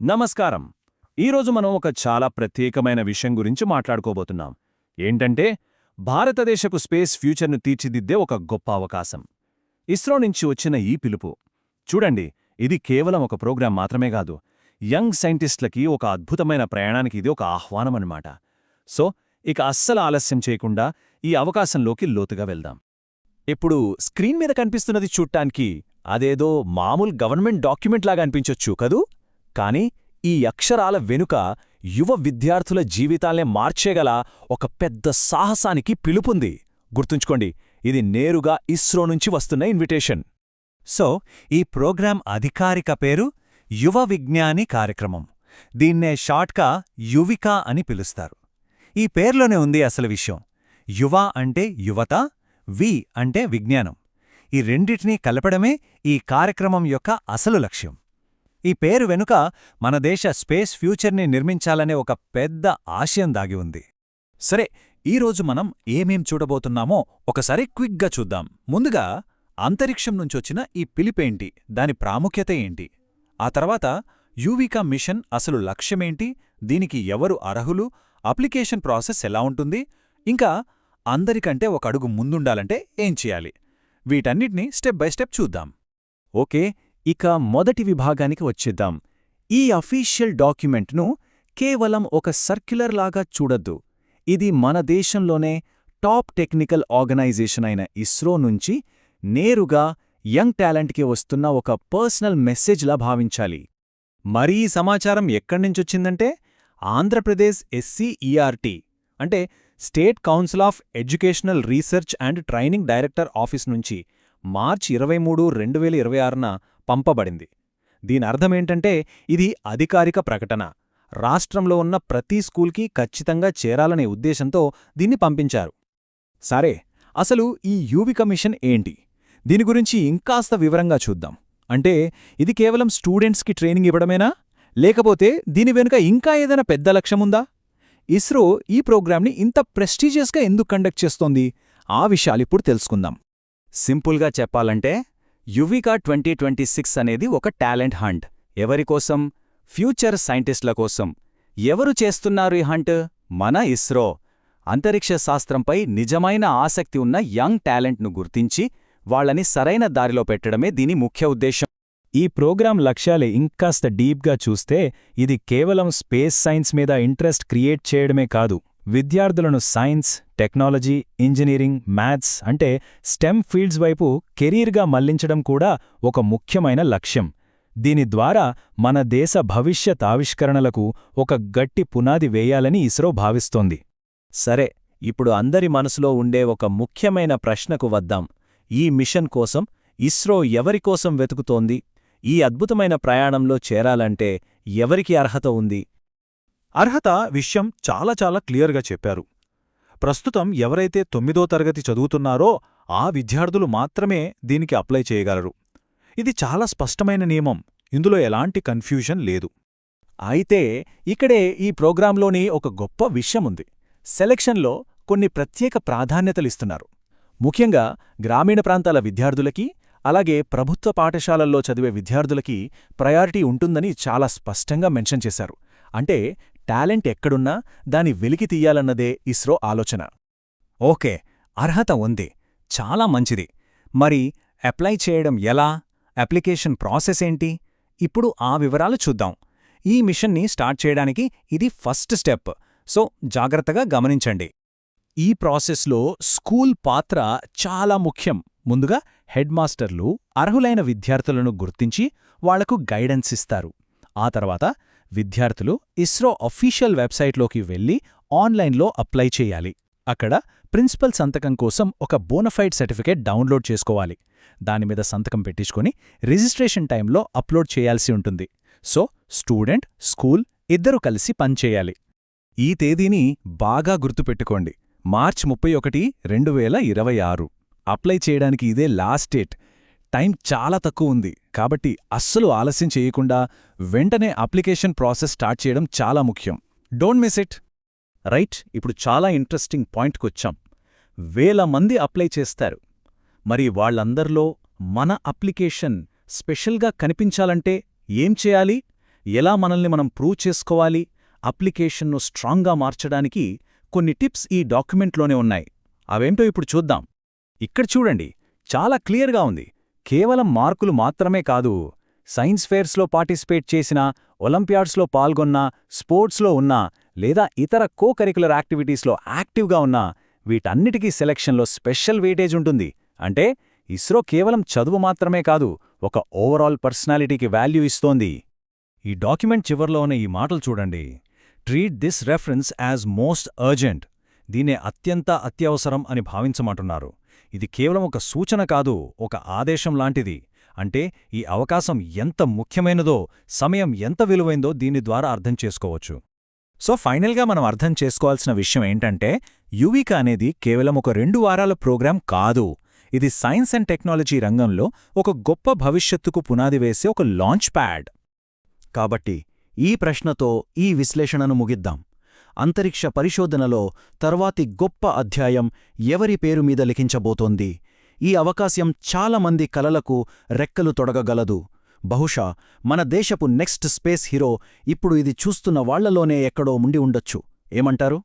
నమస్కారం. ఈరోజు మనం ఒక చాలా ప్రత్యేకమైన విషయం గురించి మాట్లాడుకోబోతున్నాం. ఏంటంటే భారతదేశపు స్పేస్ ఫ్యూచర్ను తీర్చిదిద్దే ఒక గొప్ప అవకాశం. ఇస్రో నుంచి వచ్చిన ఈ పిలుపు చూడండి, ఇది కేవలం ఒక ప్రోగ్రాం మాత్రమే కాదు. యంగ్ సైంటిస్టులకి ఒక అద్భుతమైన ప్రయాణానికి ఇది ఒక ఆహ్వానమన్నమాట. సో ఇక అస్సలు ఆలస్యం చేయకుండా ఈ అవకాశంలోకి లోతుగా వెళ్దాం. ఇప్పుడు స్క్రీన్ మీద కనిపిస్తున్నది చూడ్డానికి అదేదో మామూలు గవర్నమెంట్ డాక్యుమెంట్ లాగా అనిపించొచ్చు కదూ. కానీ ఈ అక్షరాల వెనుక యువ విద్యార్థుల జీవితాల్నే మార్చేగల ఒక పెద్ద సాహసానికి పిలుపుంది. గుర్తుంచుకోండి, ఇది నేరుగా ఇస్రో నుంచి వస్తున్న ఇన్విటేషన్. సో ఈ ప్రోగ్రాం అధికారిక పేరు యువ విజ్ఞాని కార్యక్రమం. దీన్నే షార్ట్గా యువిక అని పిలుస్తారు. ఈ పేర్లోనే ఉంది అసలు విషయం. యువ అంటే యువత, వి అంటే విజ్ఞానం. ఈ రెండిటినీ కలపడమే ఈ కార్యక్రమం యొక్క అసలు లక్ష్యం. ఈ పేరు వెనుక మన దేశ స్పేస్ ఫ్యూచర్ని నిర్మించాలనే ఒక పెద్ద ఆశయం దాగి ఉంది. సరే, ఈరోజు మనం ఏమేం చూడబోతున్నామో ఒకసారి క్విక్గా చూద్దాం. ముందుగా అంతరిక్షం నుంచొచ్చిన ఈ పిలిపేంటి, దాని ప్రాముఖ్యత ఏంటి, ఆ తర్వాత యువికా మిషన్ అసలు లక్ష్యమేంటి, దీనికి ఎవరు అర్హులు, అప్లికేషన్ ప్రాసెస్ ఎలా ఉంటుంది, ఇంకా అందరికంటే ఒక అడుగు ముందుండాలంటే ఏం చేయాలి, వీటన్నిటినీ స్టెప్ బై స్టెప్ చూద్దాం. ఓకే, ఇక మొదటి విభాగానికి వచ్చేద్దాం. ఈ అఫీషియల్ డాక్యుమెంట్ను కేవలం ఒక సర్క్యులర్ లాగా చూడొద్దు. ఇది మన దేశంలోనే టాప్ టెక్నికల్ ఆర్గనైజేషన్ అయిన ఇస్రో నుంచి నేరుగా యంగ్ టాలెంట్కి వస్తున్న ఒక పర్సనల్ మెసేజ్లా భావించాలి. మరి ఈ సమాచారం ఎక్కడ్నించొచ్చిందంటే ఆంధ్రప్రదేశ్ SCERT అంటే state council of educational research and training director office నుంచి మార్చి 23, 2026న పంపబడింది. దీనర్థమేంటంటే ఇది అధికారిక ప్రకటన. రాష్ట్రంలో ఉన్న ప్రతి స్కూల్కి ఖచ్చితంగా చేరాలనే ఉద్దేశంతో దీన్ని పంపించారు. సరే, అసలు ఈ యువిక మిషన్ ఏంటి? దీని గురించి ఇంకాస్త వివరంగా చూద్దాం. అంటే ఇది కేవలం స్టూడెంట్స్కి ట్రైనింగ్ ఇవ్వడమేనా, లేకపోతే దీని వెనుక ఇంకా ఏదైనా పెద్ద లక్ష్యముందా? ఇస్రో ఈ ప్రోగ్రాంని ఇంత ప్రెస్టీజియస్గా ఎందుకు కండక్ట్ చేస్తోంది? ఆ విషయాలిప్పుడు తెలుసుకుందాం. సింపుల్గా చెప్పాలంటే యువికా 2026 అనేది ఒక టాలెంట్ హంట్. ఎవరికోసం? ఫ్యూచర్ సైంటిస్టుల కోసం. ఎవరు చేస్తున్నారు ఈ హంట్? మన ఇస్రో. అంతరిక్ష శాస్త్రంపై నిజమైన ఆసక్తి ఉన్న యంగ్ టాలెంట్ను గుర్తించి వాళ్లని సరైన దారిలో పెట్టడమే దీని ముఖ్య ఉద్దేశం. ఈ ప్రోగ్రాం లక్ష్యాలు ఇంకాస్త డీప్గా చూస్తే ఇది కేవలం స్పేస్ సైన్స్ మీద ఇంట్రెస్ట్ క్రియేట్ చేయడమే కాదు, విద్యార్థులను సైన్స్, టెక్నాలజీ, ఇంజనీరింగ్, మ్యాథ్స్ అంటే స్టెమ్ ఫీల్డ్స్ వైపు కెరీర్గా మళ్లించడం కూడా ఒక ముఖ్యమైన లక్ష్యం. దీని ద్వారా మన దేశ భవిష్యత్ ఆవిష్కరణలకు ఒక గట్టి పునాది వేయాలని ఇస్రో భావిస్తోంది. సరే, ఇప్పుడు అందరి మనసులో ఉండే ఒక ముఖ్యమైన ప్రశ్నకు వద్దాం. ఈ మిషన్ కోసం ఇస్రో ఎవరికోసం వెతుకుతోంది? ఈ అద్భుతమైన ప్రయాణంలో చేరాలంటే ఎవరికి అర్హత ఉంది? అర్హత విషయం చాలా క్లియర్గా చెప్పారు. ప్రస్తుతం ఎవరైతే 9వ తరగతి చదువుతున్నారో ఆ విద్యార్థులు మాత్రమే దీనికి అప్లై చేయగలరు. ఇది చాలా స్పష్టమైన నియమం, ఇందులో ఎలాంటి కన్ఫ్యూజన్ లేదు. అయితే ఇక్కడే ఈ ప్రోగ్రాంలోని ఒక గొప్ప విషయముంది. సెలక్షన్లో కొన్ని ప్రత్యేక ప్రాధాన్యతలిస్తున్నారు. ముఖ్యంగా గ్రామీణ ప్రాంతాల విద్యార్థులకి, అలాగే ప్రభుత్వ పాఠశాలల్లో చదివే విద్యార్థులకి ప్రయారిటీ ఉంటుందని చాలా స్పష్టంగా మెన్షన్ చేశారు. అంటే టాలెంట్ ఎక్కడున్నా దాని వెలికి తీయాలన్నదే ఇస్రో ఆలోచన. ఓకే, అర్హత ఉంది, చాలా మంచిది. మరి అప్లై చేయడం ఎలా? అప్లికేషన్ ప్రాసెస్ ఏంటి? ఇప్పుడు ఆ వివరాలు చూద్దాం. ఈ మిషన్ని స్టార్ట్ చేయడానికి ఇది ఫస్ట్ స్టెప్, సో జాగ్రత్తగా గమనించండి. ఈ ప్రాసెస్లో స్కూల్ పాత్ర చాలా ముఖ్యం. ముందుగా హెడ్ మాస్టర్లు అర్హులైన విద్యార్థులను గుర్తించి వాళ్లకు గైడెన్స్ ఇస్తారు. ఆ తర్వాత విద్యార్థులు ఇస్రో అఫీషియల్ వెబ్సైట్లోకి వెళ్లి ఆన్లైన్లో అప్లై చేయాలి. అక్కడ ప్రిన్సిపల్ సంతకం కోసం ఒక బోనఫైడ్ సర్టిఫికేట్ డౌన్లోడ్ చేసుకోవాలి. దానిమీద సంతకం పెట్టించుకొని రిజిస్ట్రేషన్ టైంలో అప్లోడ్ చేయాల్సి ఉంటుంది. సో స్టూడెంట్, స్కూల్ ఇద్దరూ కలిసి పనిచేయాలి. ఈ తేదీని బాగా గుర్తుపెట్టుకోండి, మార్చి 31, 2026. అప్లై చేయడానికి ఇదే లాస్ట్ డేట్. టైం చాలా తక్కువ ఉంది, కాబట్టి అస్సలు ఆలస్యం చేయకుండా వెంటనే అప్లికేషన్ ప్రాసెస్ స్టార్ట్ చేయడం చాలా ముఖ్యం. Don't miss it. రైట్, ఇప్పుడు చాలా ఇంట్రెస్టింగ్ పాయింట్కొచ్చాం. 1000 మంది అప్లై చేస్తారు. మరి వాళ్లందర్లో మన అప్లికేషన్ స్పెషల్గా కనిపించాలంటే ఏం చేయాలి? ఎలా మనల్ని మనం ప్రూవ్ చేసుకోవాలి, అప్లికేషన్ను స్ట్రాంగ్గా మార్చడానికి కొన్ని టిప్స్ ఈ డాక్యుమెంట్లోనే ఉన్నాయి. అవేంటో ఇప్పుడు చూద్దాం. ఇక్కడ చూడండి, చాలా క్లియర్గా ఉంది. కేవలం మార్కులు మాత్రమే కాదు, సైన్స్ ఫేర్స్లో పార్టిసిపేట్ చేసినా, ఒలింపియాడ్స్లో పాల్గొన్నా, స్పోర్ట్స్లో ఉన్నా లేదా ఇతర కో-కరిక్యులర్ యాక్టివిటీస్లో యాక్టివ్గా ఉన్నా వీటన్నిటికీ సెలక్షన్లో స్పెషల్ వెయిటేజ్ ఉంటుంది. అంటే ఇస్రో కేవలం చదువు మాత్రమే కాదు, ఒక ఓవరాల్ పర్సనాలిటీకి వాల్యూ ఇస్తోంది. ఈ డాక్యుమెంట్ చివర్లో ఉన్న ఈ మాటలు చూడండి. Treat this reference as most urgent. దీన్నే అత్యంత అత్యవసరం అని భావించమంటున్నారు. ఇది కేవలం ఒక సూచన కాదు, ఒక ఆదేశం లాంటిది. అంటే ఈ అవకాశం ఎంత ముఖ్యమైనదో, సమయం ఎంత విలువైందో దీని ద్వారా అర్థం చేసుకోవచ్చు. సో ఫైనల్గా మనం అర్థం చేసుకోవాల్సిన విషయం ఏంటంటే, యువిక అనేది కేవలం ఒక 2 వారాల ప్రోగ్రాం కాదు. ఇది సైన్స్ అండ్ టెక్నాలజీ రంగంలో ఒక గొప్ప భవిష్యత్తుకు పునాది వేసే ఒక లాంచ్ ప్యాడ్. కాబట్టి ఈ ప్రశ్నతో ఈ విశ్లేషణను ముగిద్దాం. అంతరిక్ష పరిశోధనలో తర్వాతి గొప్ప అధ్యాయం ఎవరి పేరు మీద లిఖించబోతోంది? ఈ అవకాశం చాలా మంది కలలకు రెక్కలు తొడగగలదు. బహుశా మన దేశపు నెక్స్ట్ స్పేస్ హీరో ఇప్పుడు ఇది చూస్తున్న వాళ్లలోనే ఎక్కడో ఉండి ఉండొచ్చు. ఏమంటారు?